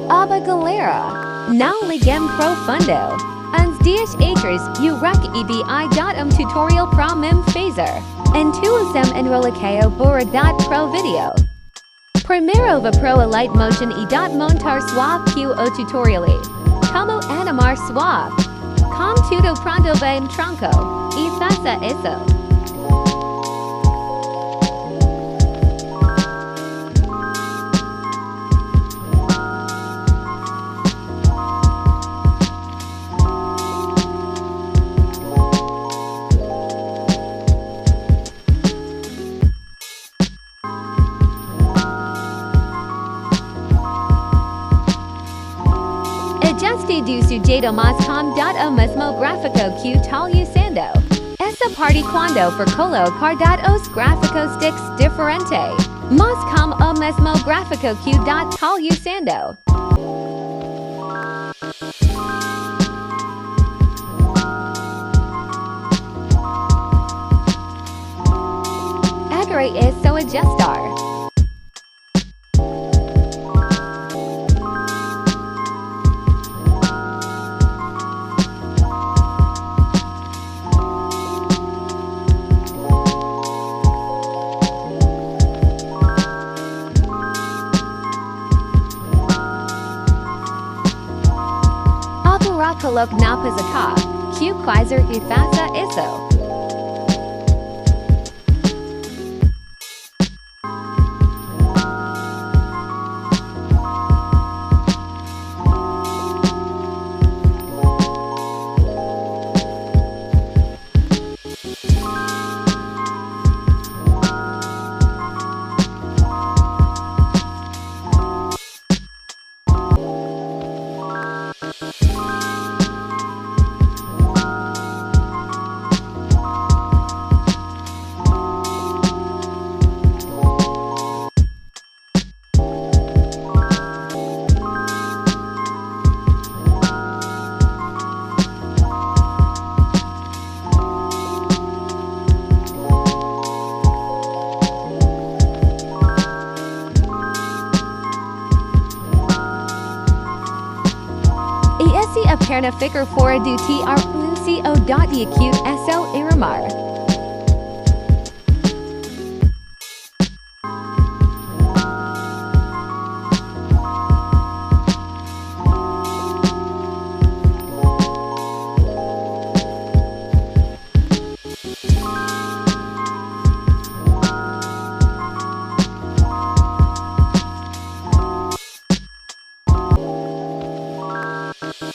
Aba galera. Não ligam profundo. Uns dias atrás, eu recebi tutorial para mim fazer. Intuição enrolacao borda pro video. Primeiro va pro a light motion montar suave o tutorial. Como animar suave. Com tudo pronto va em tronco. E faça isso. Ajuste do sujeito mas com o mesmo gráfico que tal usando. Essa parte quando for colocar os gráficos diferente, mas com o mesmo gráfico que tal usando. Agora é só ajustar. Coloque na posição, que quiser e faça isso. A perna ficar fora do TRUCO.DQ SO Iramar.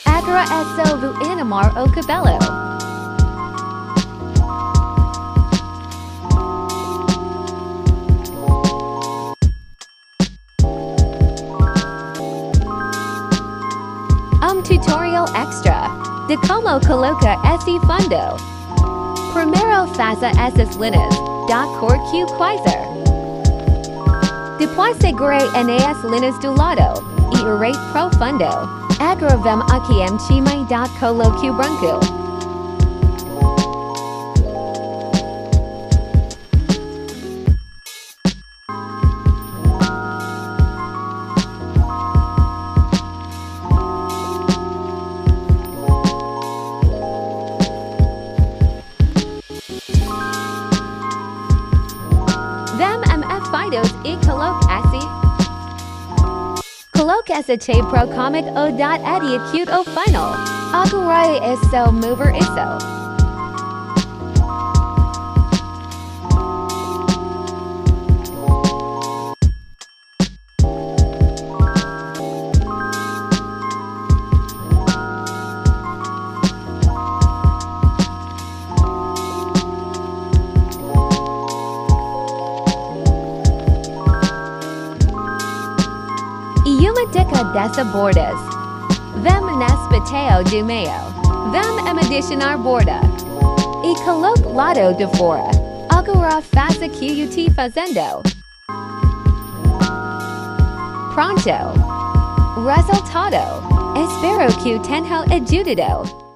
Agora é só vou animar o cabelo. Tutorial extra de como coloca esse fundo. Primeiro faça essas linhas da cor que quiser. Depois segure nas linhas do lado e irei pro fundo. Agora vem aqui em cima da coloque branco. E coloque assim. Coloque essa tape pro comic o edit o final. Agora é só mover isso. Uma dica dessa bordas. Vem nas pateo do meio. Vem adicionar borda. E coloque lado de fora. Agora faça que eu te fazendo. Pronto. Resultado. Espero que tenha ajudado.